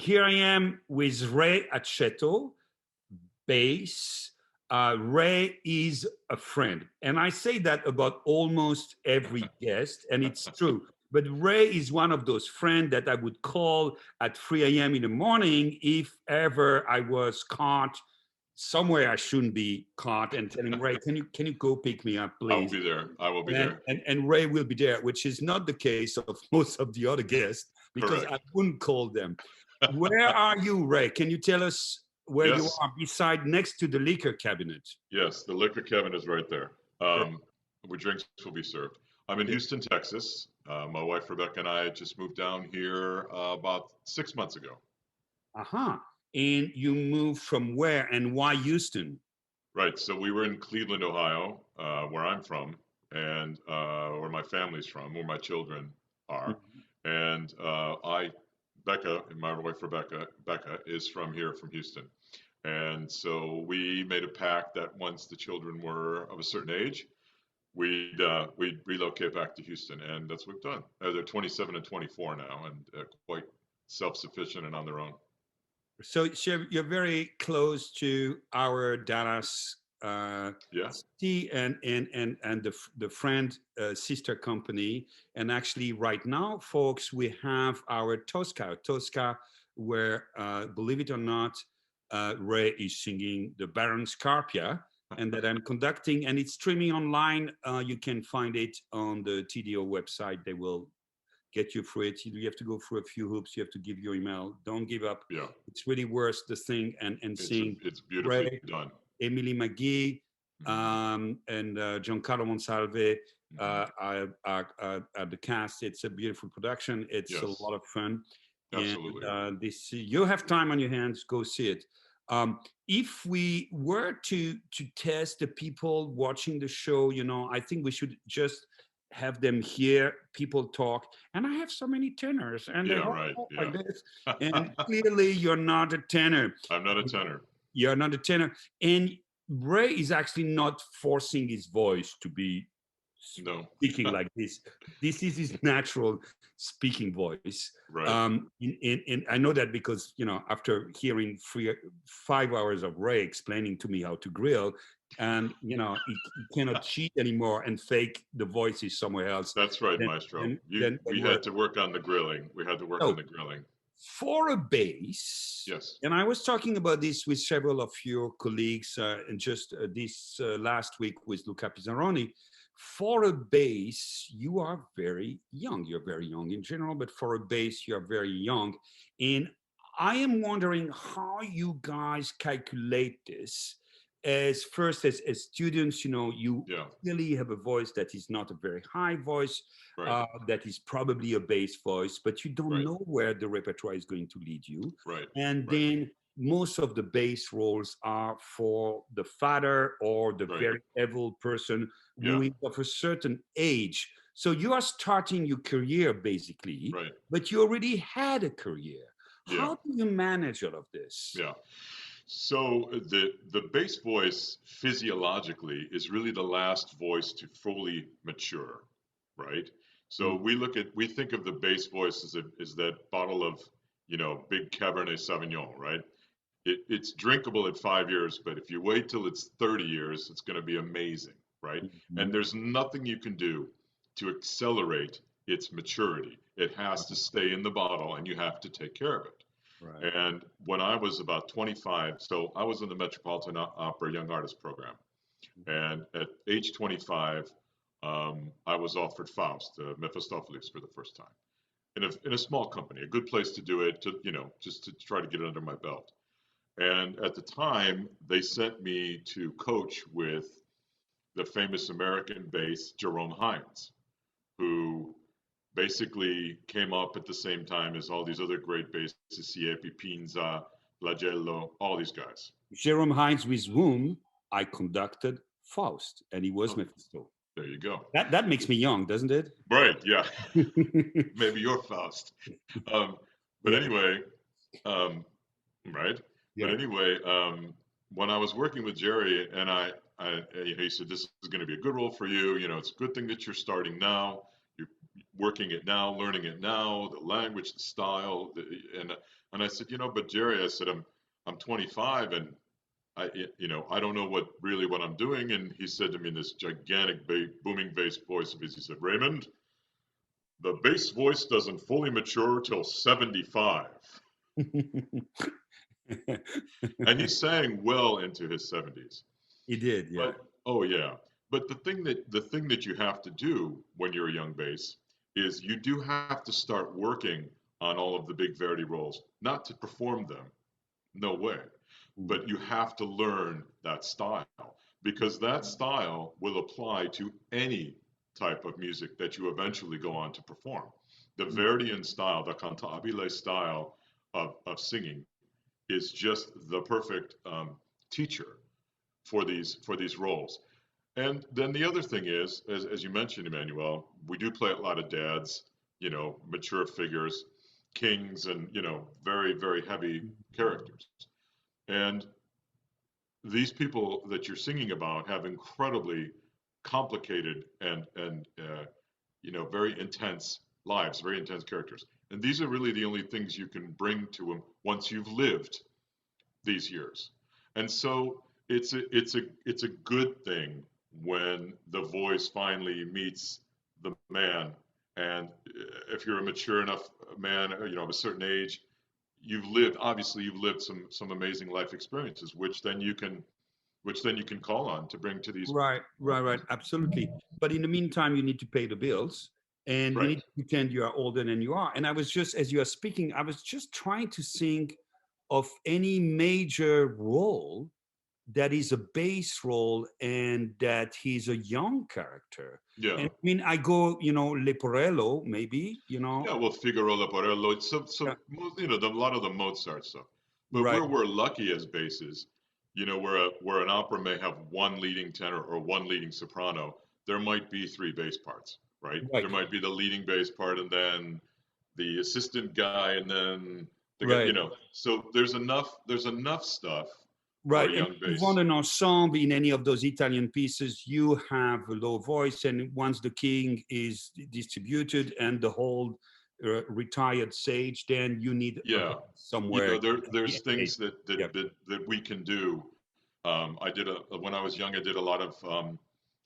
here I am with Ray Aceto, bass. Ray is a friend. And I say that about almost every guest, and it's true. But Ray is one of those friends that I would call at 3 a.m. in the morning if ever I was caught somewhere I shouldn't be caught, and tell him, Ray, can you go pick me up, I will please? be there. I will be there. And Ray will be there, which is not the case of most of the other guests, because Correct. I wouldn't call them. Where are you, Ray? Can you tell us where you Yes. are beside next to the liquor cabinet? Yes, the liquor cabinet is right there, where drinks will be served. I'm in Houston, Texas. My wife Rebecca and I just moved down here about 6 months ago. Uh-huh. And you moved from where and why Houston? Right. So we were in Cleveland, Ohio, where I'm from, and where my family's from, where my children are. And Becca, my wife Becca is from here, from Houston. And so we made a pact that once the children were of a certain age, we'd relocate back to Houston, and that's what we've done. They're 27 and 24 now, and quite self-sufficient and on their own. So you're very close to our Dallas city and the friend sister company. And actually, right now, folks, we have our Tosca, where believe it or not, Ray is singing the Baron Scarpia, and that I'm conducting, and it's streaming online. You can find it on the TDO website. They will get you through it. You have to go through a few hoops. You have to give your email. Don't give up. Yeah, it's really worth the thing. And seeing it's beautifully Ray, done. Emily McGee, and Giancarlo Monsalve are the cast. It's a beautiful production. It's a lot of fun. Absolutely. And you have time on your hands. Go see it. If we were to test the people watching the show, I think we should just have them hear people talk. And I have so many tenors, and they talk like this. And clearly, you're not a tenor. I'm not a tenor. You're not a tenor. And Ray is actually not forcing his voice to be speaking like this. This is his natural speaking voice. Right. And I know that because, after hearing 5 hours of Ray explaining to me how to grill, and he cannot cheat anymore and fake the voices somewhere else. That's right, Maestro. We had to work on the grilling. On the grilling. For a bass, yes. And I was talking about this with several of your colleagues, and just this last week with Luca Pizzaroni. For a bass, you are very young. You're very young in general, but for a bass, you're very young. And I am wondering how you guys calculate this. As students, you really have a voice that is not a very high voice, that is probably a bass voice, but you don't know where the repertoire is going to lead you. And then most of the bass roles are for the father or the very able person who is of a certain age. So you are starting your career basically, but you already had a career. How do you manage all of this? Yeah. So the bass voice physiologically is really the last voice to fully mature, right? So we think of the bass voice as that bottle of, big Cabernet Sauvignon, right? It's drinkable at 5 years, but if you wait till it's 30 years, it's going to be amazing, right? And there's nothing you can do to accelerate its maturity. It has to stay in the bottle, and you have to take care of it. And when I was about 25, so I was in the Metropolitan Opera Young Artist Program. And at age 25, I was offered Faust, Mephistopheles, for the first time in a small company, a good place to do it, just to try to get it under my belt. And at the time, they sent me to coach with the famous American bass, Jerome Hines, who basically came up at the same time as all these other great basses, Siepi, Pinza, Flagello, all these guys. Jerome Hines, with whom I conducted Faust, and he was Mephisto. There you go. That makes me young, doesn't it? Right, yeah. Maybe you're Faust. But anyway, right? Yeah. But anyway, when I was working with Jerry, and he said, this is going to be a good role for you. It's a good thing that you're starting now. working it now, learning it now, the language, the style, and I said, but Jerry, I said, I'm 25 and I don't know what I'm doing. And he said to me in this gigantic booming bass voice of his, he said, Raymond, the bass voice doesn't fully mature till 75. And he sang well into his 70s. He did, yeah. But oh yeah. But the thing that you have to do when you're a young bass is you do have to start working on all of the big Verdi roles, not to perform them, no way. Mm. But you have to learn that style because that style will apply to any type of music that you eventually go on to perform. The Mm. Verdian style, the cantabile style of singing, is just the perfect teacher for these roles. And then the other thing is, as you mentioned, Emmanuel, we do play a lot of dads, mature figures, kings, and very very heavy characters. And these people that you're singing about have incredibly complicated and very intense lives, very intense characters. And these are really the only things you can bring to them once you've lived these years. And so it's a good thing when the voice finally meets the man. And if you're a mature enough man, of a certain age, you've lived some amazing life experiences, which then you can call on to bring to these. Right, right, right. Absolutely. But in the meantime, you need to pay the bills and you need Right. to pretend you are older than you are. And I was just, as you are speaking, I was just trying to think of any major role that is a bass role and that he's a young character. Yeah. And I mean, I go, Leporello, maybe, Yeah, well, Figaro, Leporello, Yeah, a lot of the Mozart stuff. But right, where we're lucky as basses, where an opera may have one leading tenor or one leading soprano, there might be three bass parts, right? There right, might be the leading bass part and then the assistant guy and then the guy, right. So there's enough stuff for a Right. And young if you want bass. an ensemble in any of those Italian pieces, you have a low voice. And once the king is distributed and the whole retired sage, then you need a Yeah, bass somewhere. there's things Yeah. that we can do. When I was young, I did a lot of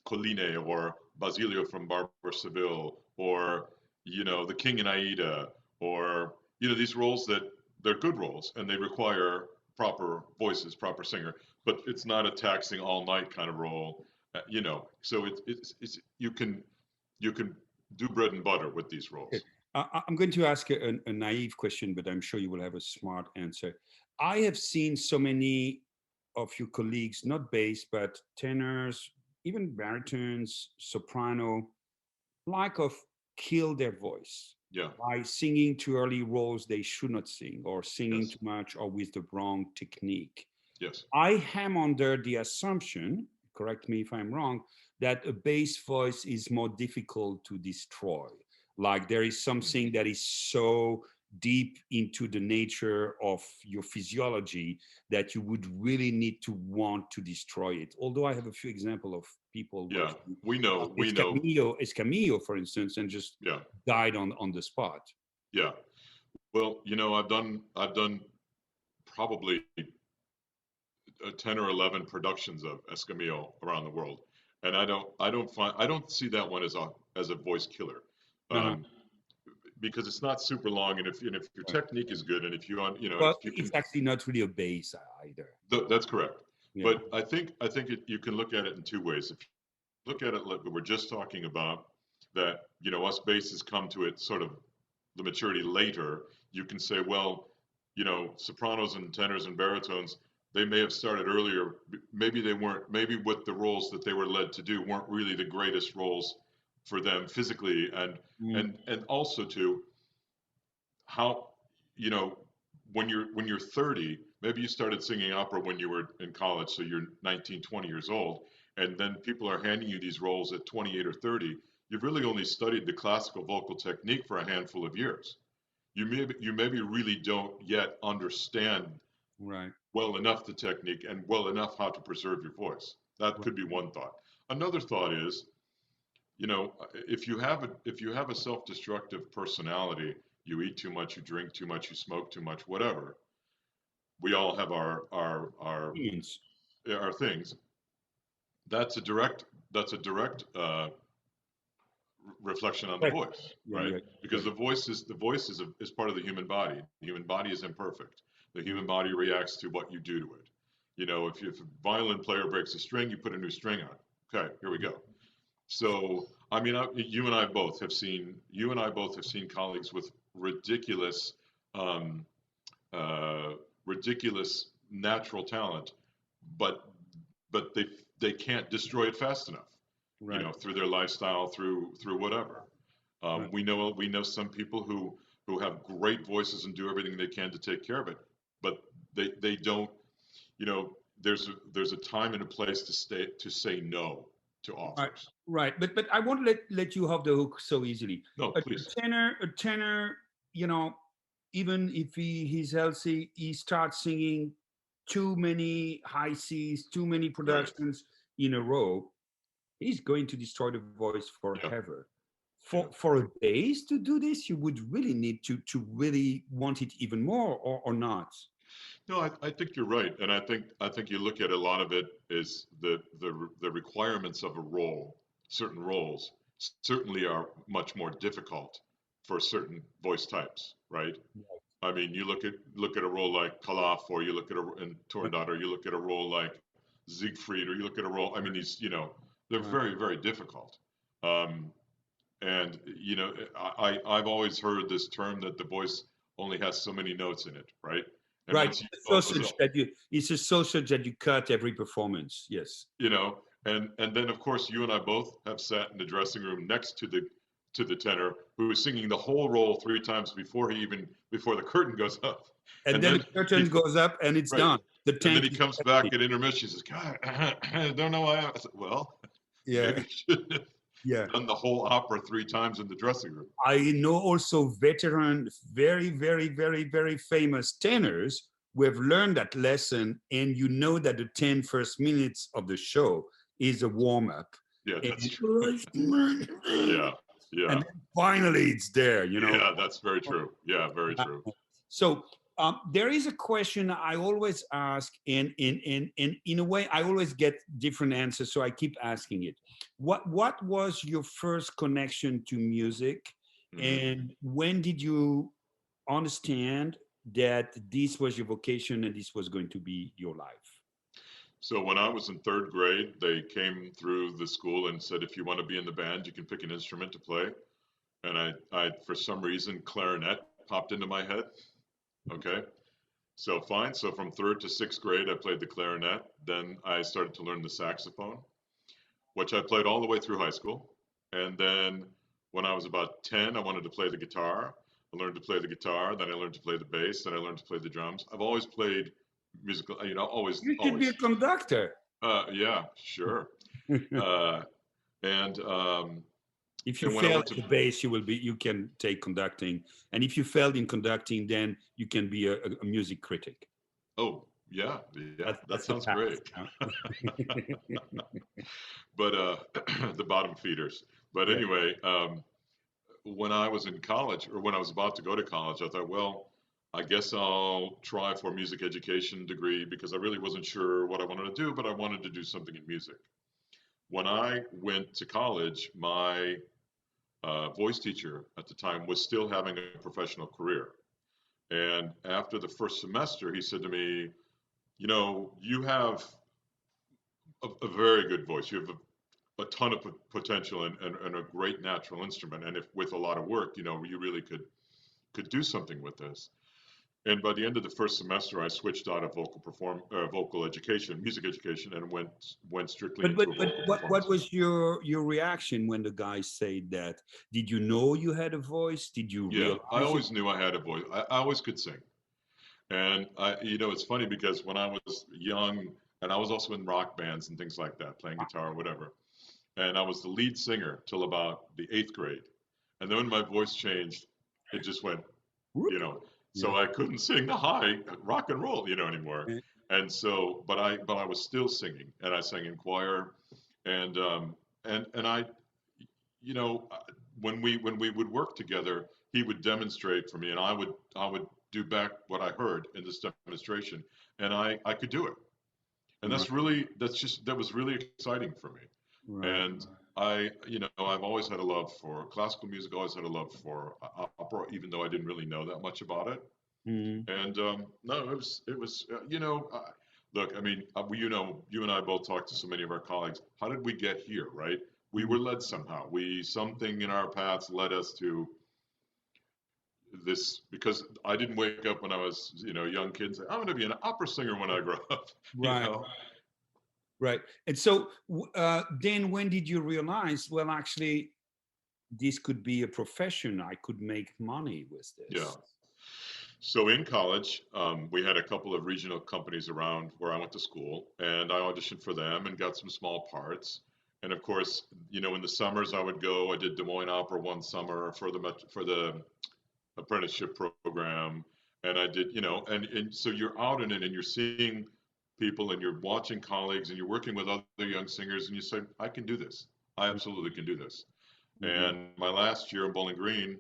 Colline or Basilio from Barbara Seville, or the King and Aida, or these roles that they're good roles and they require proper voices, proper singer, but it's not a taxing all night kind of role, So it's you can do bread and butter with these Okay. roles. I'm going to ask a naive question, but I'm sure you will have a smart answer. I have seen so many of your colleagues, not bass, but tenors, even baritones, soprano, like of kill their voice Yeah. by singing too early roles they should not sing, or singing Yes. too much, or with the wrong technique. Yes. I am under the assumption, correct me if I'm wrong, that a bass voice is more difficult to destroy. Like there is Mhm. something that is so deep into the nature of your physiology that you would really need to want to destroy it. Although I have a few examples of people Yeah, working we know, on we know. Escamillo, for instance, and just Yeah, died on the spot. yeah. Well, I've done probably 10 or 11 productions of Escamillo around the world, and I don't see that one as a voice killer, Uh-huh. um, because it's not super long, and if your Right. technique is good, and if you on, Well, if you it's can, actually not really a bass either. that's correct. Yeah. But I think you can look at it in two ways. If you look at it like we were just talking about, that us basses come to it sort of the maturity later, you can say, well, sopranos and tenors and baritones, they may have started earlier. Maybe they weren't. Maybe what the roles that they were led to do weren't really the greatest roles for them physically, and Mm. and also to how you know when you're 30, maybe you started singing opera when you were in college, so you're 19, 20 years old, and then people are handing you these roles at 28 or 30. You've really only studied the classical vocal technique for a handful of years. You maybe really don't yet understand Right. well enough the technique and well enough how to preserve your voice. That Right. could be one thought. Another thought is you know, if you have a self-destructive personality, you eat too much, you drink too much, you smoke too much, whatever. We all have Means. our things. That's a direct reflection on the Right. voice, Yeah, right? yeah, Because right. the voice is part of the human body. The human body is imperfect. The human body reacts to what you do to it. You know, if a violin player breaks a string, you put a new string on. Okay, here we go. So, I mean, you and I both have seen colleagues with ridiculous, um, uh, ridiculous natural talent, but but they can't destroy it fast enough, you Right. know, through their lifestyle, through whatever. Right. We know some people who have great voices and do everything they can to take care of it, but they don't. You know, there's a time and a place to say no to Right, offers. right. But I won't let you off the hook so easily. No, please. A tenor, you know, even if he's healthy, he starts singing too many high C's, too many Right. productions in a row, he's going to destroy the voice Yeah. forever. For Yeah. for a bass to do this, you would really need to really want it even more, or not. No, I think you're right, and I think you look at a lot of it is the requirements of a role. Certain roles certainly are much more difficult for certain voice types, right? I mean, you look at a role like Kalaf, or you look at in Right, Tornado, or you look at a role like Siegfried, or you look at a role. I mean, these, they're right. very, very difficult. Um, and I've always heard this term that the voice only has so many notes in it, right? And Right. once you It's a those sausage that you it's a sausage that you cut every performance. Yes. you know, and then of course you and I both have sat in the dressing room next to the tenor who is singing the whole role three times before the curtain goes up, And and then then the curtain he goes up and it's right, done. The and then tank he is comes back empty. at intermission. He says, "God, I don't know why." I said, "Well, Yeah. maybe you should have Yeah. done the whole opera three times in the dressing room." I know also veteran, very, very, very, very famous tenors who have learned that lesson, and you know that the 10 first minutes of the show is a warm up. Yeah, that's And, true. Yeah, and yeah, then finally it's there. yeah. That's very true. Yeah, very true. So there is a question I always ask, and in a way I always get different answers, so I keep asking it. What was your first connection to music, Hmm. and when did you understand that this was your vocation and this was going to be your life? So when I was in third grade, they came through the school and said, if you want to be in the band, you can pick an instrument to play. And I for some reason, clarinet popped into my head. Okay, so fine. So from third to sixth grade, I played the clarinet. Then I started to learn the saxophone, which I played all the way through high school. And then when I was about 10, I wanted to play the guitar. I learned to play the guitar. Then I learned to play the bass. Then I learned to play the drums. I've always played musical, always, You should be a always. conductor. Yeah, sure. Uh, and If you and when I fail went at to the bass, you can take conducting, and if you failed in conducting, then you can be a music critic. oh yeah, yeah, that That's the sounds path. great. But the bottom feeders. But Yeah. anyway, when I was in college, or when I was about to go to college, I thought, well, I guess I'll try for a music education degree because I really wasn't sure what I wanted to do, but I wanted to do something in music. When I went to college, my voice teacher at the time was still having a professional career. And after the first semester, he said to me, you have a very good voice. You have a ton of potential and a great natural instrument. And if with a lot of work, you really could do something with this. And by the end of the first semester, I switched out of vocal education, music education, and went strictly But but into a but vocal what performance. was your reaction when the guy said that? Did you know you had a voice? Did you Yeah, I realize it? always knew I had a voice. I always could sing. And it's funny because when I was young, and I was also in rock bands and things like that, playing guitar or whatever, and I was the lead singer till about the eighth grade. And then when my voice changed, it just went, you Whoop. know, Yeah. so I couldn't sing the high rock and roll, anymore. And so, but I was still singing, and I sang in choir, and and I, you know, when we would work together, he would demonstrate for me, and I would do back what I heard in this demonstration, and I could do it. And Right, that was really exciting for me. right, And you know, I've always had a love for classical music, always had a love for opera, even though I didn't really know that much about it. mm, And no, it was, you know, look, I mean, you know, you and I both talked to so many of our colleagues. How did we get here, right? We mm, were led somehow. Something in our paths led us to this, because I didn't wake up when I was, you know, a young kid and say, I'm going to be an opera singer when I grow up, you right, know? right. And so then when did you realize, well, actually, this could be a profession. I could make money with Yeah. this. So in college, we had a couple of regional companies around where I went to school, and I auditioned for them and got some small parts. And of course, you know, in the summers I would go. I did Des Moines Opera one summer for for the apprenticeship program, and I did, you know, and so you're out in it and you're seeing people and you're watching colleagues and you're working with other young singers, and you say, I can do this. I absolutely can do this. Mm-hmm. And my last year in Bowling Green,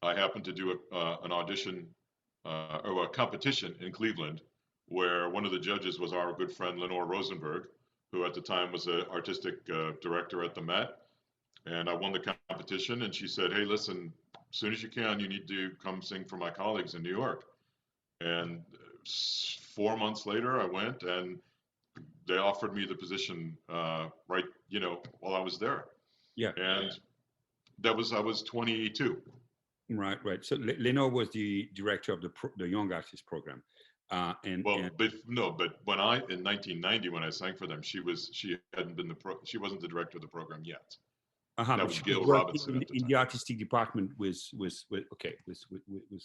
I happened to do an audition or a competition in Cleveland where one of the judges was our good friend Lenore Rosenberg, who at the time was an artistic director at the Met. And I won the competition, and she said, "Hey, listen, as soon as you can, you need to come sing for my colleagues in New York." And 4 months later, I went, and they offered me the position right, you know, while I was there. Yeah, And I was 22. right, right. So Lenore was the director of the Young Artist Program, and Well, but no, but when in 1990 when I sang for them, she hadn't been she wasn't the director of the program yet. That but was she was Gil working Robinson at the in time. the artistic department with okay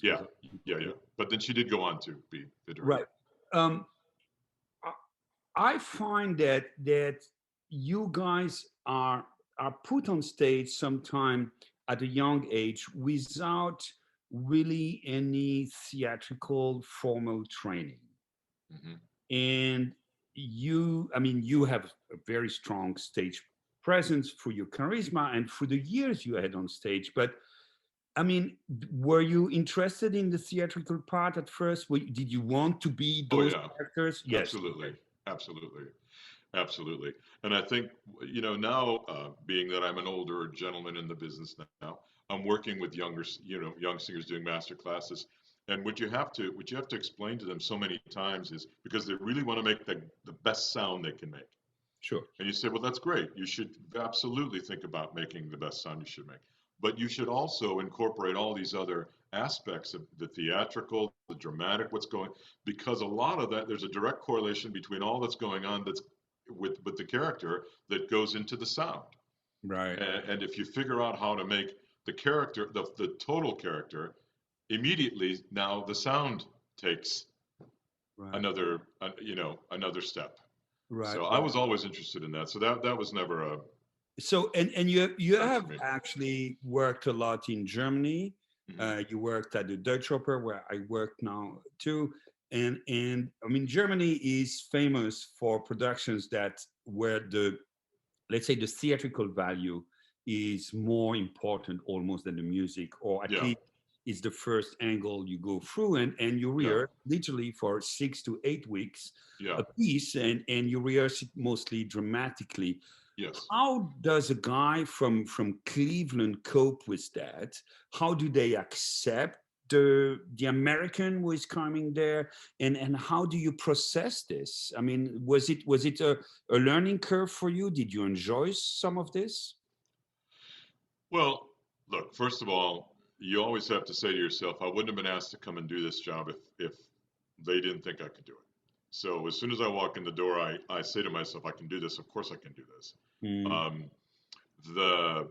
Yeah, with yeah, yeah. But then she did go on to be the right. director. Um, I I find that you guys are put on stage sometime at a young age without really any theatrical formal training. Hmm. And I mean, you have a very strong stage presence through your charisma and through the years you had on stage. But I mean, were you interested in the theatrical part at first? Did you want to be Oh those yeah, characters? Yes. absolutely, absolutely, absolutely. And I think, you know, now being that I'm an older gentleman in the business now, I'm working with you know, young singers doing master classes. And what you have to explain to them so many times is because they really want to make the best sound they can make. Sure. And you say, well, that's great. You should absolutely think about making the best sound you should make. But you should also incorporate all these other aspects of the theatrical, the dramatic, what's going, because a lot of that, there's a direct correlation between all that's going on that's with the character that goes into the sound. Right. And if you figure out how to make the character, the total character, immediately now the sound takes Right. another, you know, another step. Right. So I Right. was always interested in that. So that was never a So and you threat have for me. actually worked a lot in Germany. Hmm. You worked at the Dutch Opera, where I work now too. And I mean, Germany is famous for productions that where the, let's say, the theatrical value is more important almost than the music, or at Yeah, least is the first angle you go through, and you yeah, rehearse literally for 6 to 8 weeks yeah, a piece, and you rehearse it mostly dramatically. yes. How does a guy from Cleveland cope with that? How do they accept the American who is coming there, and how do you process this? I mean, was it a learning curve for you? Did you enjoy some of this? Well, look, first of all, you always have to say to yourself, I wouldn't have been asked to come and do this job if they didn't think I could do it. So as soon as I walk in the door, I say to myself, I can do this. Of course I can do this. Mm, Um, the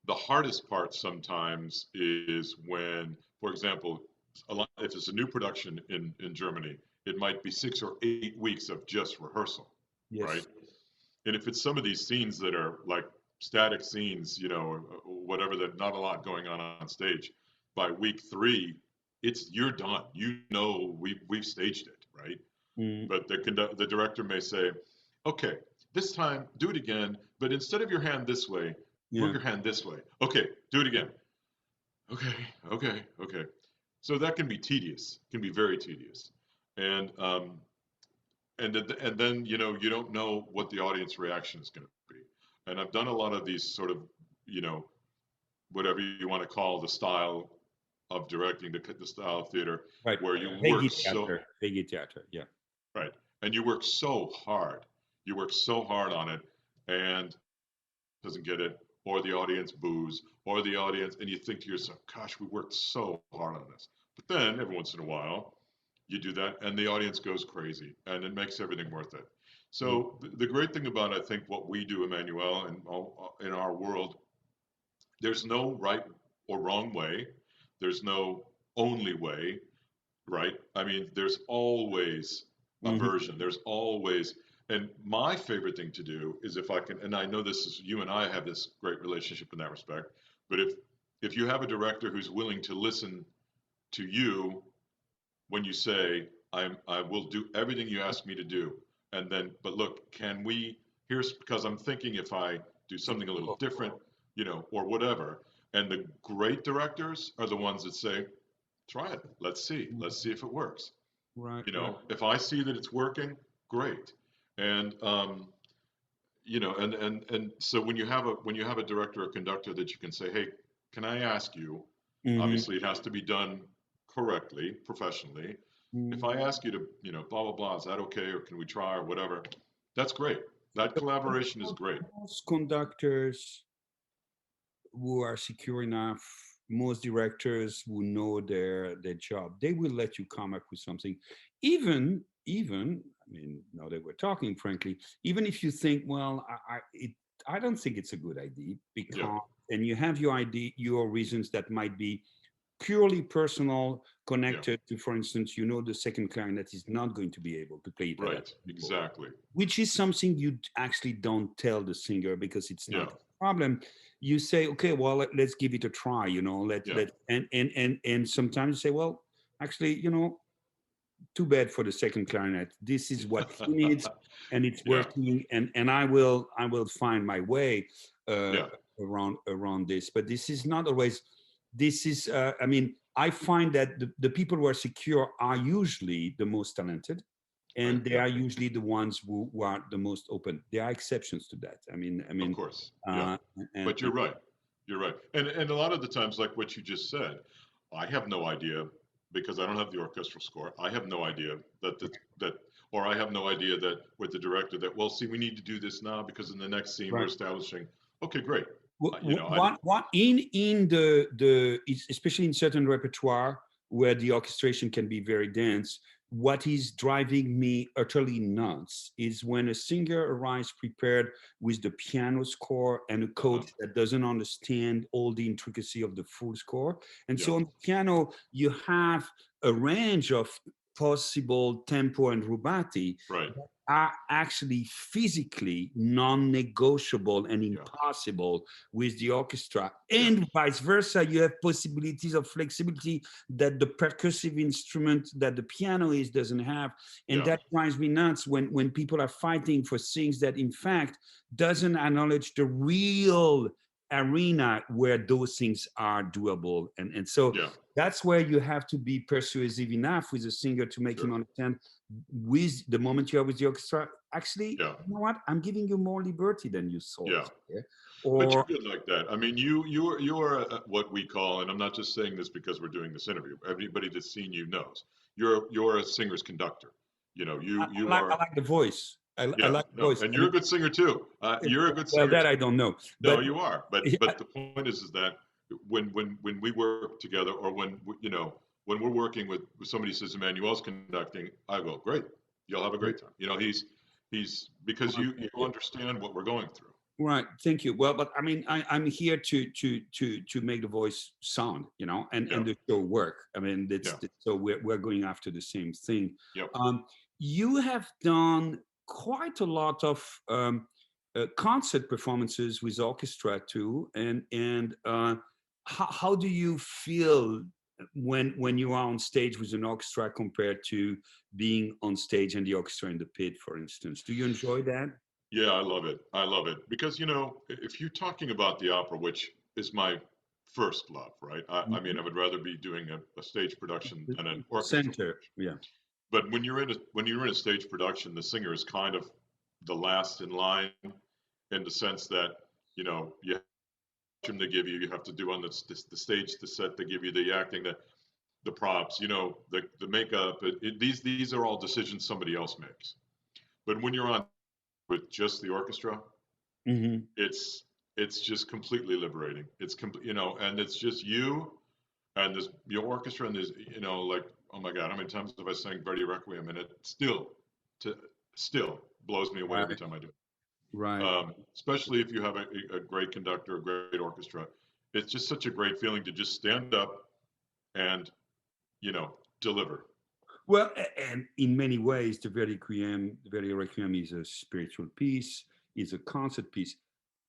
the hardest part sometimes is when, for example, if it's a new production in Germany, it might be 6 or 8 weeks of just rehearsal, right? yes. And if it's some of these scenes that are like static scenes, you know, whatever, that not a lot going on stage, by week three, you're done. You know, we've staged it, right? Mm, But the director may say, okay, this time do it again, but instead of your hand this way, Move Yeah. your hand this way. Okay, do it again. Okay, okay. So that can be tedious. Can be very tedious, and and then you don't know what the audience reaction is going to be. And I've done a lot of these sort of you know whatever you want to call the style of directing, the style of theater, Right. where you work Reggae so theater. Reggae theater. Yeah. right, and you work so hard. You work so hard on it, and doesn't get it, or the audience boos, or the audience, and you think to yourself, "Gosh, we worked so hard on this." But then every once in a while, you do that, and the audience goes crazy, and it makes everything worth it. Mm. So the great thing about I think what we do, Emmanuel, and in our world, there's no right or wrong way. There's no only way, right? I mean, there's always a Mhm. version. There's always, and my favorite thing to do is if I can, and I know this is you and I have this great relationship in that respect, but if you have a director who's willing to listen to you when you say, I will do everything you ask me to do, and then, but look, can we? Here's because I'm thinking if I do something a little different, or whatever. And the great directors are the ones that say, try it. Let's see. Let's see if it works. Right. Right. If I see that it's working, great. And and so when you have a director or conductor that you can say, hey, can I ask you? Mhm. Obviously, it has to be done correctly, professionally. If Mhm. I ask you to, blah blah blah, is that okay, or can we try, or whatever? That's great. That collaboration is great. Most conductors who are secure enough, most directors who know their job, they will let you come up with something. Even, I mean, now that we're talking frankly, even if you think, well, I don't think it's a good idea Yeah, because, and you have your idea, your reasons that might be purely personal, yeah, connected to, for instance, the second clarinet is not going to be able to play it at that right, tempo, exactly. which is something you actually don't tell the singer because it's Yeah, not a problem. You say, okay, well, let's give it a try, yeah, and sometimes you say, well, actually, too bad for the second clarinet. This is what he needs, and it's yeah, working, and I will find my way uh, yeah, around this. But this is not always. This is, I mean, I find that the people who are secure are usually the most talented, right, and they yeah, are usually the ones who are the most open. There are exceptions to that. of course, yeah. Uh, and, But you're right. You're right. And a lot of the times, like what you just said, I have no idea because I don't have the orchestral score. I have no idea that, or I have no idea that with the director that, well, see, we need to do this now because in the next scene we're right. establishing. Okay, great. I What in the especially in certain repertoire where the orchestration can be very dense, what is driving me utterly nuts is when a singer arrives prepared with the piano score and a uh-huh, coach that doesn't understand all the intricacy of the full score. And yeah, so on the piano you have a range of possible tempo and rubati right, are actually physically non-negotiable and yeah, impossible with the orchestra, yeah, and vice versa. You have possibilities of flexibility that the percussive instrument that the piano is doesn't have, and yeah, that drives me nuts when people are fighting for things that in fact doesn't acknowledge the real arena where those things are doable. And so yeah, that's where you have to be persuasive enough with a singer to make him sure, understand, with the moment you are with the orchestra, actually, yeah, you know what, I'm giving you more liberty than you yeah. thought here. But you're Or good like that. I mean, you are what we call, and I'm not just saying this because we're doing this interview. Everybody that's seen you knows you're a singer's conductor. You I are, like the voice. I yeah, like the no, voice. and I you're a mean, good singer too. You're a good well, singer that too. I don't know, No, but you are. But yeah, but the point is that when we work together, or when we're working with somebody says Emmanuel's conducting, I go, great, you'll have a great time. He's because you understand what we're going through. right. Thank you. Well, but I mean, I'm here to make the voice sound, Yeah, and the show work. I mean, yeah, so we're going after the same thing. yep. You have done quite a lot of concert performances with orchestra too, and how do you feel when you are on stage with an orchestra compared to being on stage and the orchestra in the pit, for instance? Do you enjoy that? Yeah, I love it. I love it because if you're talking about the opera, which is my first love, right? I mean, Mhm. I would rather be doing a stage production than an orchestra Center, production. yeah. But when you're in a stage production, the singer is kind of the last in line in the sense that you have costume they give you, you have to do on the stage, the set they give you, the acting, the props, the makeup. These are all decisions somebody else makes. But when you're on with just the orchestra, Hmm. it's just completely liberating. It's complete, and it's just you and this your orchestra and there's like, oh my God, how many times have I sang Verdi Requiem, and it to still blows me away every Right, time I do it. right. Especially if you have a great conductor, a great orchestra. It's just such a great feeling to just stand up and deliver. Well, and in many ways, the Verdi Requiem is a spiritual piece, is a concert piece,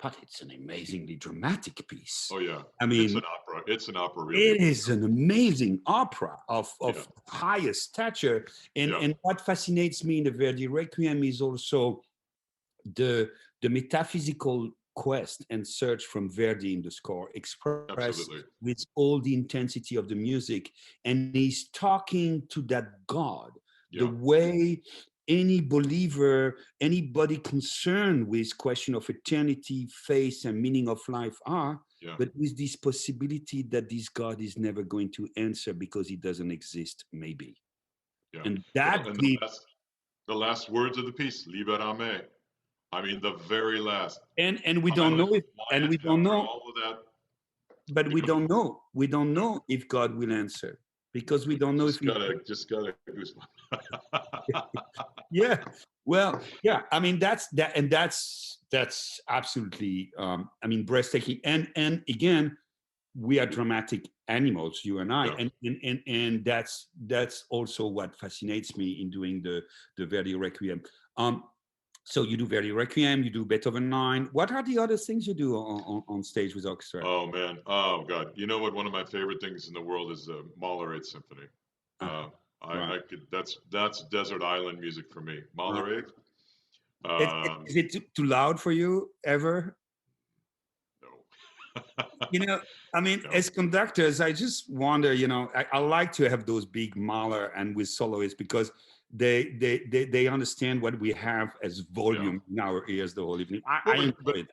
but it's an amazingly dramatic piece. Oh yeah, I it's mean, an opera. It's an opera, really. it is an amazing opera Yeah, of highest stature. yeah, And what fascinates me in the Verdi Requiem is also the the metaphysical quest and search from Verdi in the score, expressed absolutely. with all the intensity of the music, and he's talking to that God the Yeah, way any believer, anybody concerned with question of eternity, faith, and meaning of life are, yeah, but with this possibility that this God is never going to answer because he doesn't exist, maybe. yeah. And Well, that and gives, the last words of the piece, "Libera me." I mean, the very last. and we don't Silent know if, and quiet we don't after know, all of that but we becomes. don't know. We don't Yeah, know if God will answer because we don't know if he. just got a goosebump. Yeah. Well, yeah. I mean, that's that, and that's absolutely. I mean, breathtaking. And again, we are dramatic animals, you and I, Yeah. and that's also what fascinates me in doing the Verdi Requiem. So you do Verdi Requiem, you do Beethoven 9. What are the other things you do on stage with orchestra? Oh man. Oh God. You know what? One of my favorite things in the world is the Mahler 8th Symphony. Uh, Uh, right. I could. That's desert island music for me. Uh, Mahler 8th. is it too loud for you ever? No. You know, I mean, No. as conductors, I just wonder, I like to have those big Mahler and with soloists because they understand what we have as Yeah. volume in our ears the whole evening. I Well, enjoy it.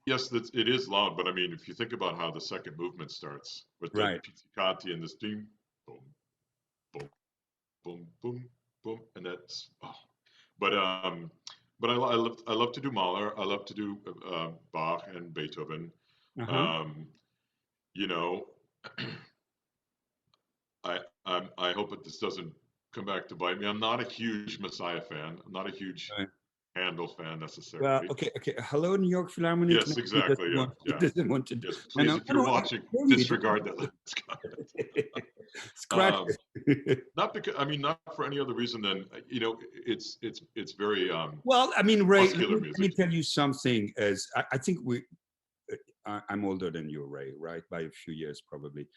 yes, it is loud. But I mean, if you think about how the second movement starts with the Right. pizzicati and this theme, boom, boom, boom, boom, boom, and that's. Oh. But I love to do Mahler. I love to do Bach and Beethoven. Uh-huh. Um, you know, I hope that this doesn't come back to bite me. I'm not a huge Messiah fan. I'm not a huge Right. Handel fan Well, necessarily. okay, okay. Hello, New York Philharmonic. No, Yes, exactly. Yeah, he yeah. doesn't want to. Yes, No, please, no, if no, you're no. watching, Maybe he disregard that last comment. scratch Um, it. not because I mean not for any other reason than it's very Well, I mean, Ray, muscular let me music. tell you something. As I think I'm older than you, Ray, right? By a few years, probably.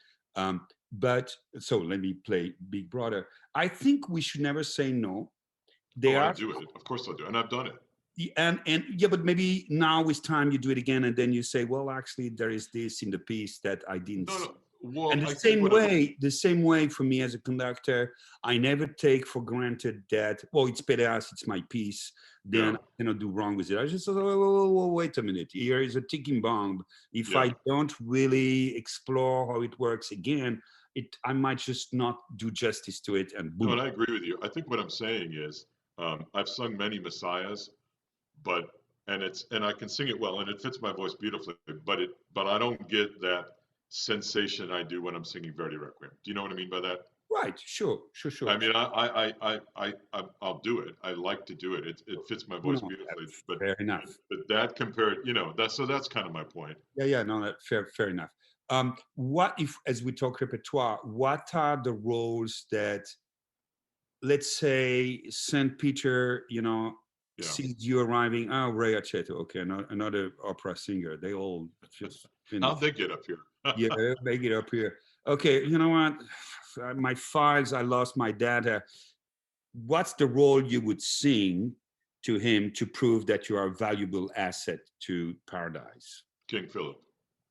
But so let me play Big Brother. I think we should never say no. Oh, There I are, do it. Of course I do, and I've done it. and yeah, but maybe now is time you do it again, and then you say, well, actually, there is this in the piece that I didn't No, see. no. Well, And I think the same way for me as a conductor, I never take for granted that, well, it's Pereas, it's my piece, yeah, then I cannot do wrong with it. I just say, wait a minute, here is a ticking bomb. If yeah. I don't really explore how it works again, I might just not do justice to it, and No, boom. and I agree with you. I think what I'm saying is, I've sung many messiahs, but and I can sing it well, and it fits my voice beautifully. But I don't get that sensation I do when I'm singing Verdi Requiem. Do you know what I mean by that? Right, sure, sure, sure. I mean, I'll do it. I like to do it. It fits my No, voice no, beautifully. But fair enough. that compared, that's kind of my point. Yeah, yeah, no, fair enough. What if, as we talk repertoire, what are the roles that, let's say, St. Peter, Yeah. sees you arriving? Oh, Ray Aceto, okay, another opera singer. They all just How'd finished. they get up here? Yeah, make it up here. Okay, you know what? My files, I lost my data. What's the role you would sing to him to prove that you are a valuable asset to Paradise? King Philip.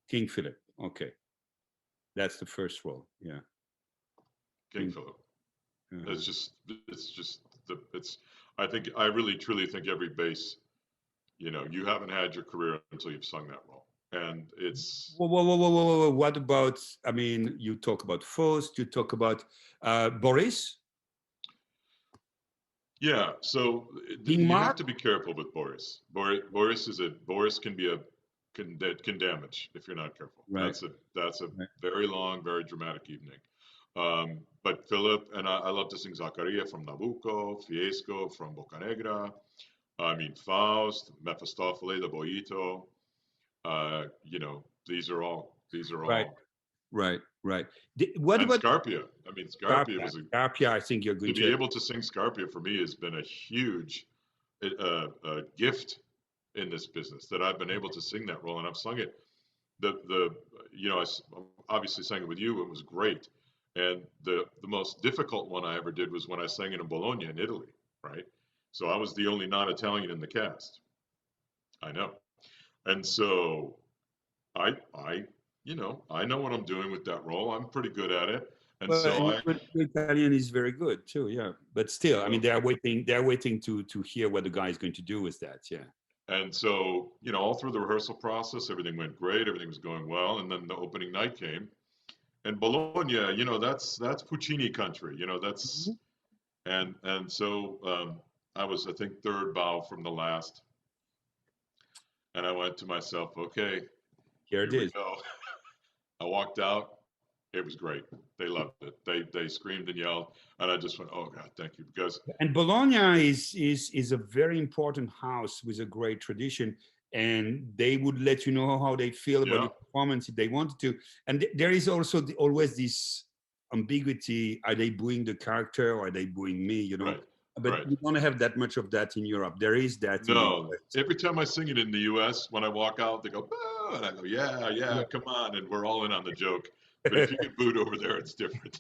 King Philip. Okay, that's the first role. Yeah, King King. Philip. Uh-huh. It's I think I really truly think every bass, you haven't had your career until you've sung that role. And it's Whoa, whoa, whoa, whoa, whoa, whoa, whoa. What about? I mean, you talk about Faust. You talk about Boris, yeah, so King you have Mark. to be careful with Boris. Boris can be that can damage if you're not careful. Right. That's a Right. very long, very dramatic evening. But Philip, and I love to sing Zaccaria from Nabucco, Fiesco from Boccanegra. I mean Faust, Mephistopheles, the Boito. These are Right. all, Right. Right. What and about Scarpia. I mean Scarpia Scarpia? was a Scarpia, I think you're to going be to. able to sing Scarpia for me has been a huge gift in this business that I've been able to sing that role, and I've sung it. The obviously sang it with you. It was great, and the most difficult one I ever did was when I sang it in Bologna in Italy, right? So I was the only non-Italian in the cast. I know, and so I know what I'm doing with that role. I'm pretty good at it, and Well, so and your Italian is very good too. Yeah, but still, I mean, well, they are waiting. They are waiting to hear what the guy is going to do with that. Yeah. and so, all through the rehearsal process, everything went great, everything was going well, and then the opening night came. And Bologna, that's Puccini country, that's Mhm. and so I was, I think, third bow from the last, and I went to myself, okay, Here it here we is. go. I walked out. It was great. They loved it. They screamed and yelled, and I just went, oh God, thank you, because And Bologna is a very important house with a great tradition, and they would let you know how they feel about yeah, your performance if they wanted to. And there is also always this ambiguity: are they booing the character or are they booing me? right, But right. you don't have that much of that in Europe. There is that in the No, US. every time I sing it in the U.S., when I walk out, they go, "Boo," and I go, yeah, yeah, come on, and we're all in on the joke. But if you get booed over there, it's different.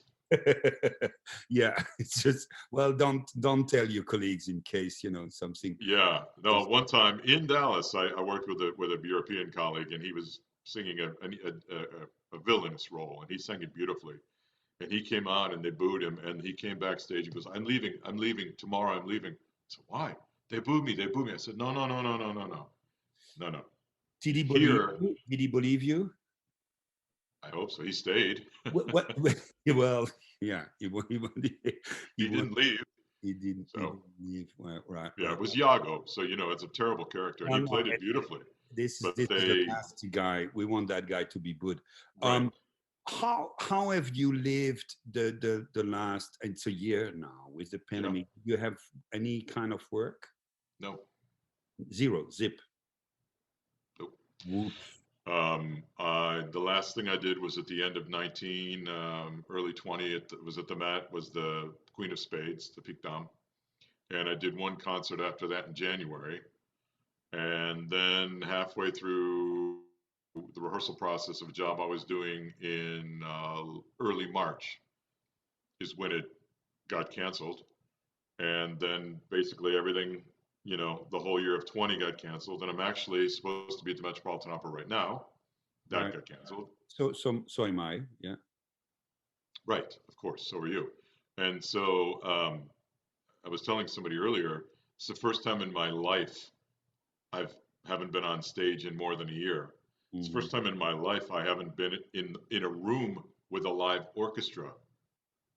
Yeah, it's just, well, don't tell your colleagues in case something. Yeah, no. One time in Dallas, I worked with a European colleague, and he was singing a villainous role, and he sang it beautifully. And he came on, and they booed him, and he came backstage. He goes, I'm leaving tomorrow. I'm leaving." I said, "Why?" "They booed me. They booed me." I said, "No, no, no, no, no, no, no, no, no. Did he believe Here, you? Did he believe you? I hope so." He stayed. What? Well, yeah, he He won't. didn't leave. He So didn't leave. Right, right, yeah, right. it was Iago. So it's a terrible character, and No, he no, played it beautifully. this is But this is a they, nasty guy. We want that guy to be good. right? How have you lived the last? It's a year now with the Yeah, pandemic. Do you have any kind of work? no, Zero, zip. nope. Whoops. The last thing I did was at the end of 19, early 20. It was at the Met, was the Queen of Spades, the Pique Dame, and I did one concert after that in January, and then halfway through the rehearsal process of a job I was doing in early March is when it got canceled, and then basically everything, the whole year of 20 got canceled, and I'm actually supposed to be at the Metropolitan Opera right now. That Right. got canceled. So am I. Yeah. Right, of course. So are you. And so I was telling somebody earlier, it's the first time in my life I've haven't been on stage in more than a year. It's the Hmm. first time in my life I haven't been in a room with a live orchestra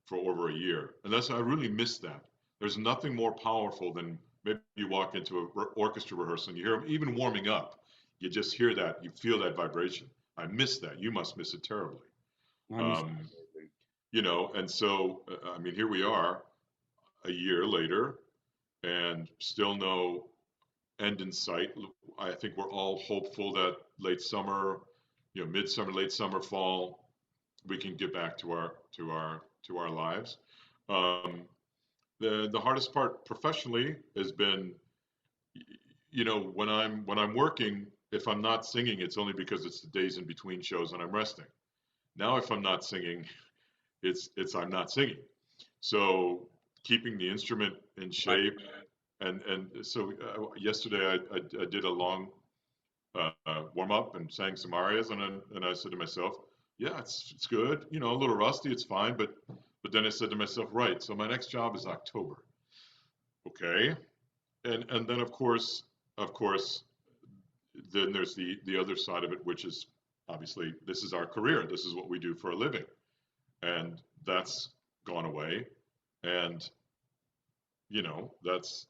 for over a year, and I really miss that. There's nothing more powerful than maybe you walk into an orchestra rehearsal and you hear them even warming up. You just hear that, you feel that vibration. I miss that. You must miss it terribly. I miss. Um, and so I mean, here we are a year later, and still no end in sight. I think we're all hopeful that late summer, midsummer, late summer, fall, we can get back to our lives. Um, the hardest part professionally has been, when I'm working, if I'm not singing, it's only because it's the days in between shows and I'm resting. Now, if I'm not singing, it's I'm not singing. So keeping the instrument in Right. shape and so yesterday I did a long warm up and sang some arias, and I said to myself, yeah, it's good, you know, a little rusty, it's fine, but then I said to myself, right, so my next job is October, okay, and then of course, then there's the other side of it, which is obviously this is our career, this is what we do for a living, and that's gone away, and you know that's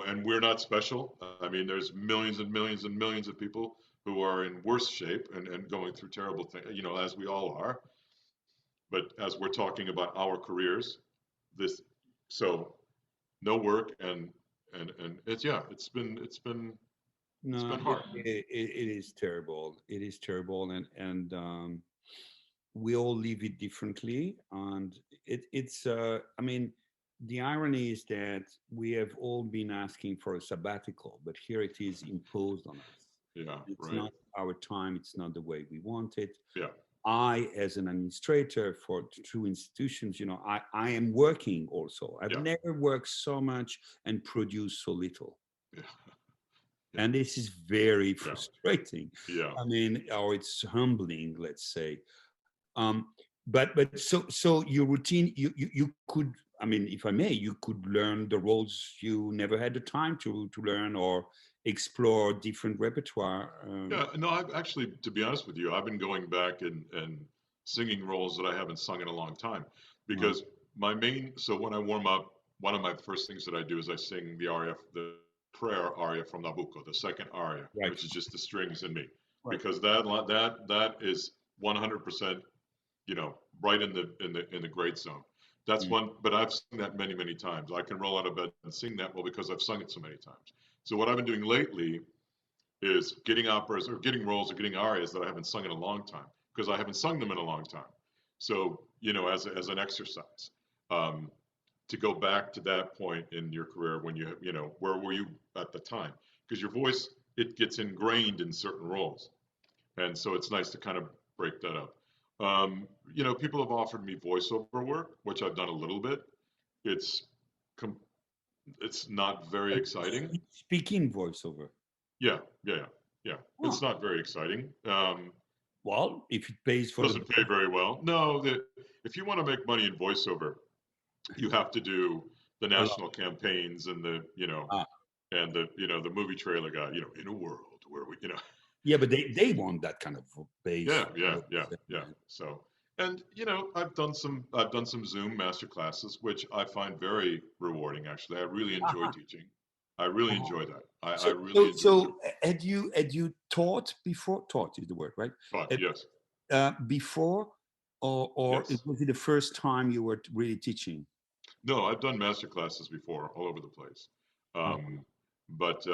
and we're not special. I mean, there's millions and millions and millions of people who are in worse shape and going through terrible things, you know, as we all are. But as we're talking about our careers, this so no work and it's yeah, it's No, been hard. it is terrible. It is terrible, and we all live it differently. And it's I mean, the irony is that we have all been asking for a sabbatical, but here it is imposed on us. Yeah, It's right. not our time. It's not the way we want it. Yeah, I, as an administrator for two institutions, I am working also. I've yeah, never worked so much and produced so little. yeah, yeah, And this is very yeah, frustrating. yeah. I mean, or it's humbling, let's say. But your routine, you could, I mean, if I may, you could learn the roles you never had the time to learn, or explore different repertoire. Yeah, no, I've actually, to be honest with you, I've been going back and singing roles that I haven't sung in a long time Wow. because so when I warm up, one of my first things that I do is I sing the aria, the prayer aria from Nabucco, the second aria, Right. which is just the strings in me, Right. because that is 100%, you know, right in the great zone. That's Mm. one, but I've sung that many, many times. I can roll out of bed and sing that well because I've sung it so many times. So what I've been doing lately is getting operas or getting roles or getting arias that I haven't sung in a long time because I haven't sung them in a long time. So, you know, as an exercise, um, to go back to that point in your career when you know, where were you at the time? Because your voice, it gets ingrained in certain roles. And so it's nice to kind of break that up. You know, people have offered me voiceover work, which I've done a little bit. It's, com- it's not very Uh, exciting. Speaking voiceover. Yeah, yeah, yeah, yeah. Huh. It's not very exciting. Well, if it pays for the Doesn't pay very well. No, if you want to make money in voiceover, you have to do the a lot. national campaigns and the, you know, Ah, and the, you know, the movie trailer guy, you know, in a world where we, you know, yeah, but they want that kind of base. yeah, yeah, yeah, yeah. So, and you know, I've done some Zoom master classes, which I find very rewarding. Actually, I really enjoy Uh-huh. teaching. I really Uh-huh. enjoy that. I So, really so, enjoy doing. so had you taught before? Taught is the word, right? But Uh, yes, Before, or yes. was it the first time you were really teaching? No, I've done master classes before, all over the place. Oh. Um, but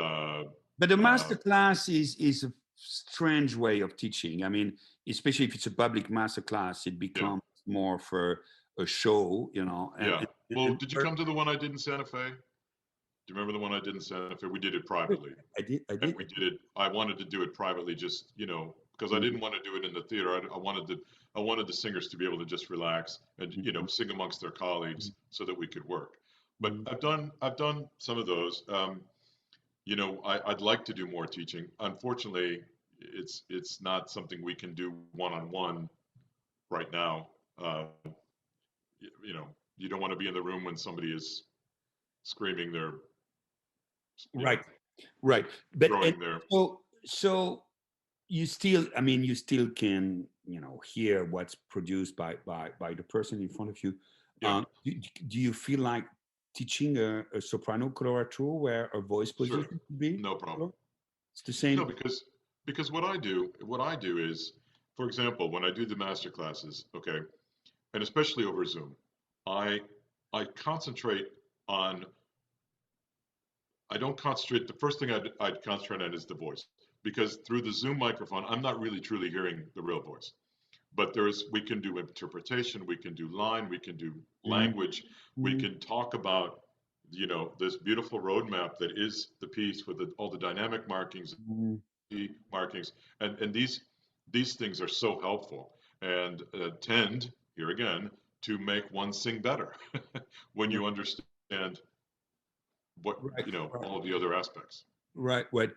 But the uh, master class is a strange way of teaching. I mean, especially if it's a public master class, it yeah, becomes more for a show, you know. yeah. Well, did you come to the one I did in Santa Fe? Do you remember the one I did in Santa Fe? We did it privately, I did, I and did. we did it. I wanted to do it privately, just you know, because I Mhm, didn't want to do it in the theater. I wanted the singers to be able to just relax and you know mhm, sing amongst their colleagues so that we could work. But mhm. I've done some of those. You know, I'd like to do more teaching. Unfortunately, it's not something we can do one on one right now. You know, you don't want to be in the room when somebody is screaming their, you know, Right, right. But and throwing their, so you still, I mean, you still can, hear what's produced by the person in front of you. yeah, Do you feel like teaching a soprano coloratura where a voice sure, position could be? no problem. It's the No, same. because what I do is, for example, when I do the master classes, okay, and especially over Zoom, I I concentrate on I don't concentrate. The first thing I'd concentrate on is the voice, because through the Zoom microphone, I'm not really truly hearing the real voice. But we can do interpretation, we can do line, we can do Mm, language, we mm, can talk about, you know, this beautiful roadmap that is the piece with all the dynamic markings, mm. markings, and these things are so helpful and tend here again to make one sing better when Yeah. you understand what, Right, right, all of the other aspects. right, right.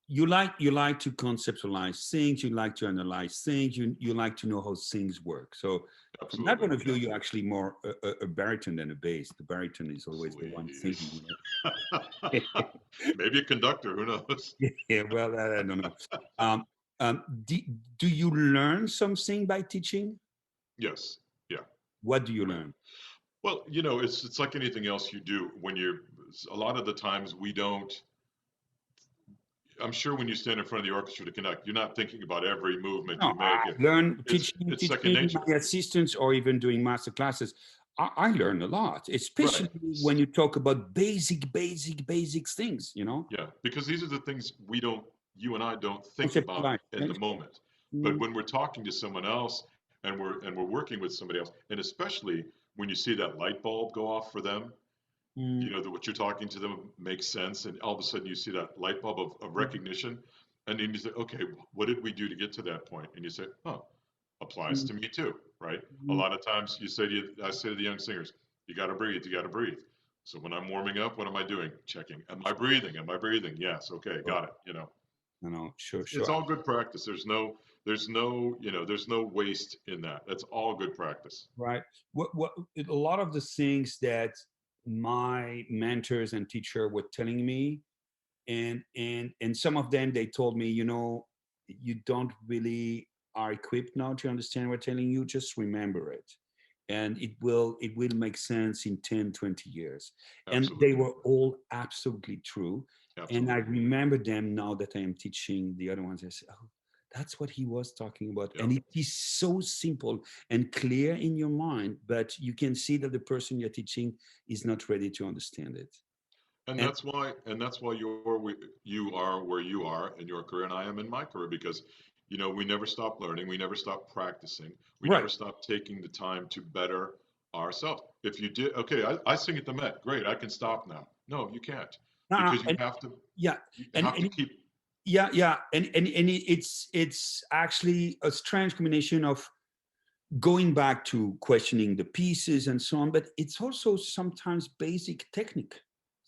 You like to conceptualize things, you like to analyze things, you like to know how things work. So from that Absolutely. point of view, Yeah. you're actually more a baritone than a bass. The baritone is always the one thinking, Please. you know. Maybe a conductor, who knows? Yeah, well, I don't know. um, do, do you learn something by teaching? Yes. Yeah. What do you Right. learn? Well, it's like anything else you do when you're a lot of the times we don't. I'm sure when you stand in front of the orchestra to conduct, you're not thinking about every movement No, you I make. learn It's it's second teaching nature. my assistants or even doing master classes. I learn a lot, Right. especially when you talk about basic things, you know, Yeah, because these are the things you and I don't think about conceptualize. in the moment. But Mm, when we're talking to someone else and we're working with somebody else, and especially when you see that light bulb go off for them, mm, that what you're talking to them makes sense, and all of a sudden you see that light bulb of mm, recognition, and then you say, okay, what did we do to get to that point? And you say, oh, applies mm, to me too, right? A mm. lot of times I say to the young singers, you got to breathe, you got to breathe. So when I'm warming up, what am I doing? Checking. Am I breathing? Am I breathing? Yes. Okay. Sure. Got it. No, sure, It's sure. all good practice. There's no waste in that. That's all good practice. Right. A lot of the things that my mentors and teacher were telling me, and some of them they told me, you don't really are equipped now to understand what I'm telling you. Just remember it, and it will make sense in 10, 20 years. And they Absolutely. were all absolutely true. And I Absolutely. remember them now that I am teaching the other ones. I say, oh, that's what he was talking about. Yeah. And it is so simple and clear in your mind, but you can see that the person you're teaching is not ready to understand it. And And that's why you are where you are in your career, and I am in my career because, we never stop learning, we never stop practicing, we never right. stop taking the time to better ourselves. If you did, okay, I sing at the Met, great, I can stop now. No, you can't, Uh, because and yeah, you and, have to and keep. yeah, and it's actually a strange combination of going back to questioning the pieces and so on, but it's also sometimes basic technique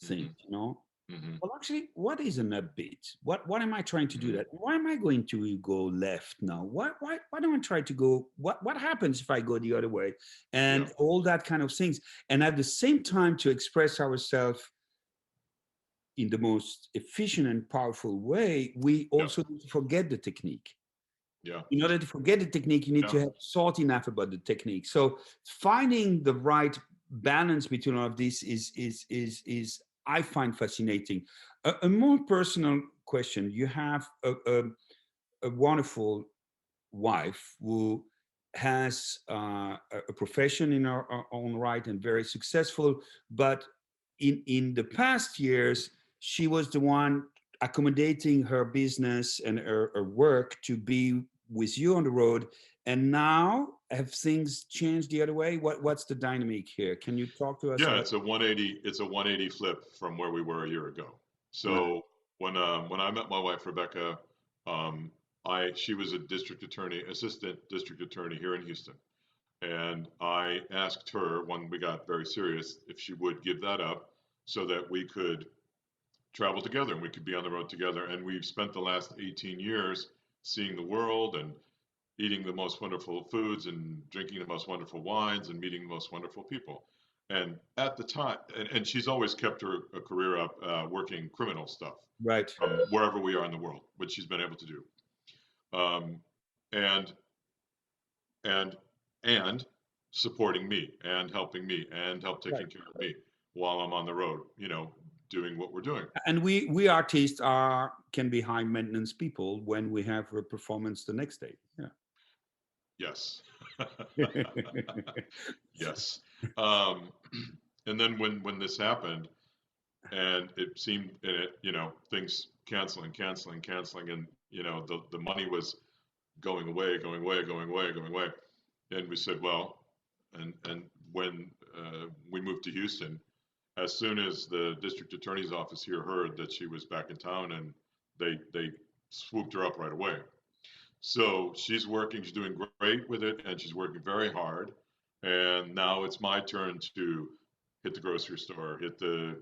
things, Hmm. Hmm. Well, actually, what is an upbeat? What am I trying to do Hmm. that? Why am I going to go left now? Why don't I try to go? What happens if I go the other way? Yeah. And all that kind of things. And at the same time, to express ourselves in the most efficient and powerful way, we Yeah. also need to forget the technique. Yeah. In order to forget the technique, you need Yeah. to have thought enough about the technique. So finding the right balance between all of this is I find fascinating. A more personal question: you have a wonderful wife who has a profession in her own right and very successful, but in the past years she was the one accommodating her business and her work to be with you on the road. And now have things changed the other way? What's the dynamic here? Can you talk to us Yeah, about? it's a 180 flip from where we were a year ago. Right. So when I met my wife Rebecca, um, I she was a assistant district attorney here in Houston, and I asked her when we got very serious if she would give that up so that we could travel together and we could be on the road together. And we've spent the last 18 years seeing the world and eating the most wonderful foods and drinking the most wonderful wines and meeting the most wonderful people. And at the time, and she's always kept her a career up working criminal stuff Right. from wherever we are in the world, which she's been able to do. Um, and and and supporting me and helping me and help Right. taking care of me while I'm on the road, doing what we're doing. And we artists are can be high maintenance people when we have a performance the next day. Yes. Yeah. Yes. Um, and then when this happened, and it seemed and it things canceling, and the money was going away, going away, going away, going away. And we said, well, and when we moved to Houston, as soon as the district attorney's office here heard that she was back in town, and they swooped her up right away. So she's working, she's doing great with it, and she's working very hard. And now it's my turn to hit the grocery store, hit the,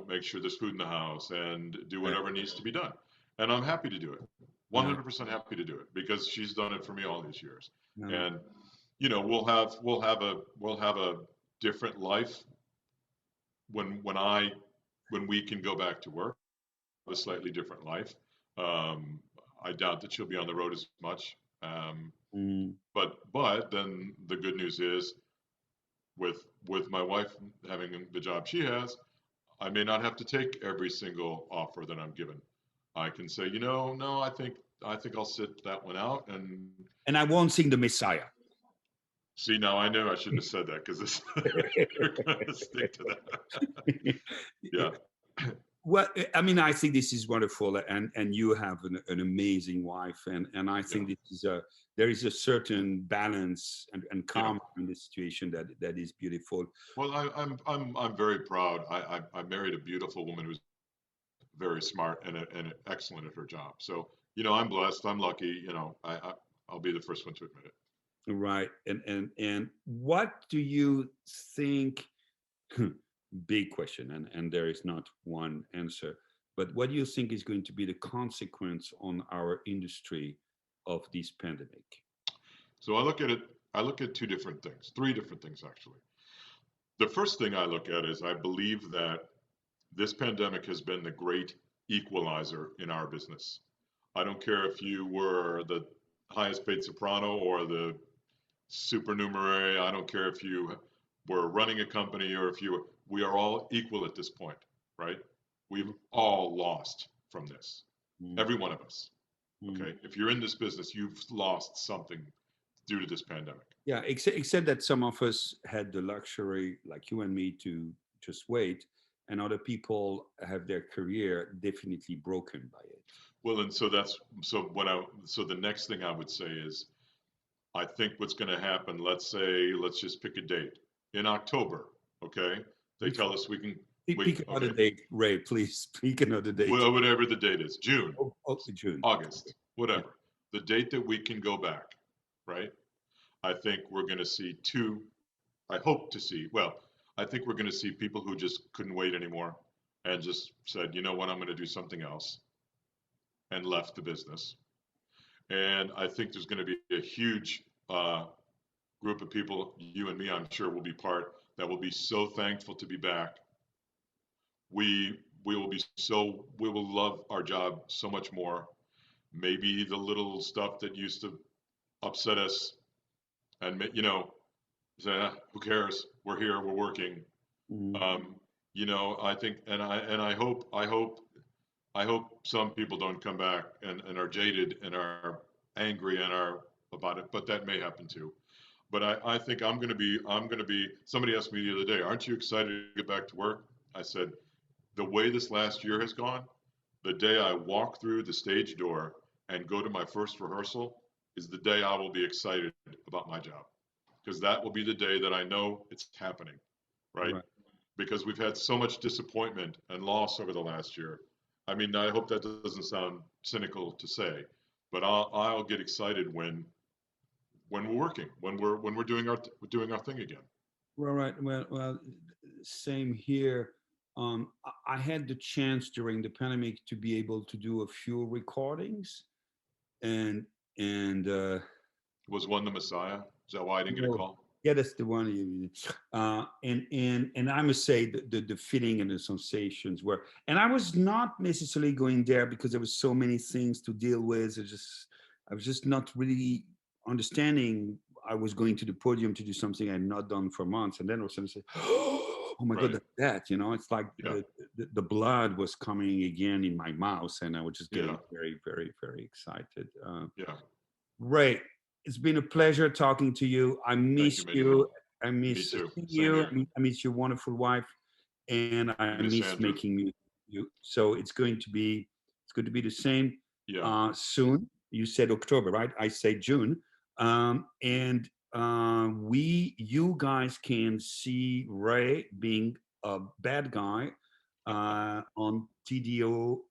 make sure there's food in the house and do Right. whatever needs to be done. And I'm happy to do it. Yeah. 100% happy to do it because she's done it for me all these years. No. And we'll have a different life when we can go back to work, a slightly different life. Um, I doubt that she'll be on the road as much. Mm. But then the good news is with my wife having the job she has, I may not have to take every single offer that I'm given. I can say, no, I think I'll sit that one out and And I won't sing the Messiah. see. Now I knew I shouldn't have said that because you're going to stick to that. Yeah, Well, I mean, I think this is wonderful, and you have an amazing wife, and I yeah, think there is a certain balance and yeah. calm in the situation that is beautiful. Well, I'm very proud. I married a beautiful woman who's very smart and excellent at her job. So I'm blessed. I'm lucky. I'll be the first one to admit it. Right. And what do you think? Big question, and there is not one answer. But what do you think is going to be the consequence on our industry of this pandemic? So I look at it. I look at two different things, three different things actually. The first thing I look at is I believe that this pandemic has been the great equalizer in our business. I don't care if you were the highest paid soprano or the supernumerary. I don't care if you were running a company or if we are all equal at this point, right? We've all lost from this. Mm, Every one of us. mm. Okay. If you're in this business, you've lost something due to this pandemic. Yeah, except that some of us had the luxury, like you and me, to just wait, and other people have their career definitely broken by it. Well, and so the next thing I would say is I think what's going to happen, let's just pick a date in October. Okay. They tell Before, us pick another okay, date, Ray, please. Pick another date. whatever the date is, June, Oh, June. August, Yeah. whatever. The date that we can go back, right? I think we're going to see I hope to see, well, I think we're going to see people who just couldn't wait anymore and just said, you know what, I'm going to do something else and left the business. And I think there's going to be a huge group of people, you and me, I'm sure, will be part, that will be so thankful to be back. We will love our job so much more. Maybe the little stuff that used to upset us and say, who cares? We're here, we're working. Mm. Um, I think, I hope some people don't come back and are jaded and are angry and are about it, but that may happen too. But I think I'm gonna be. Somebody asked me the other day, "Aren't you excited to get back to work?" I said, "The way this last year has gone, the day I walk through the stage door and go to my first rehearsal is the day I will be excited about my job, because that will be the day that I know it's happening, right? Right. Because we've had so much disappointment and loss over the last year. I mean, I hope that doesn't sound cynical to say, but I'll get excited when we're working, when we're doing our thing again. Well, right. Well, same here. I had the chance during the pandemic to be able to do a few recordings, and and Was one the Messiah? Is that why I didn't get a no, call? yeah, that's the one. And I must say the feeling and the sensations were, and I was not necessarily going there because there was so many things to deal with. I was just not really understanding. I was going to the podium to do something I had not done for months, and then all of a sudden say, "Oh my God, Right. that's that!" It's like Yeah. the blood was coming again in my mouth, and I was just getting Yeah. very, very, very excited. Yeah. Ray, it's been a pleasure talking to you. I Thank miss you, Emmanuel. you. I Me miss too. seeing Same you. here. I miss your wonderful wife, and I Miss miss Andrew. making music with you. So it's going to be the same Yeah. soon. You said October, right? I say June, and you guys can see Ray being a bad guy on TDO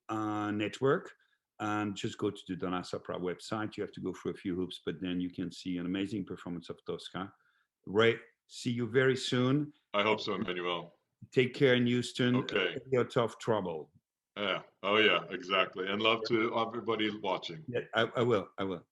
network, and just go to the Donna Sopra website. You have to go through a few hoops, but then you can see an amazing performance of Tosca. Ray, see you very soon. I hope so, Emmanuel. Take care in Houston. Okay. Stay out of trouble. Yeah. Oh, yeah, exactly. And love to everybody watching. Yeah, I will. I will.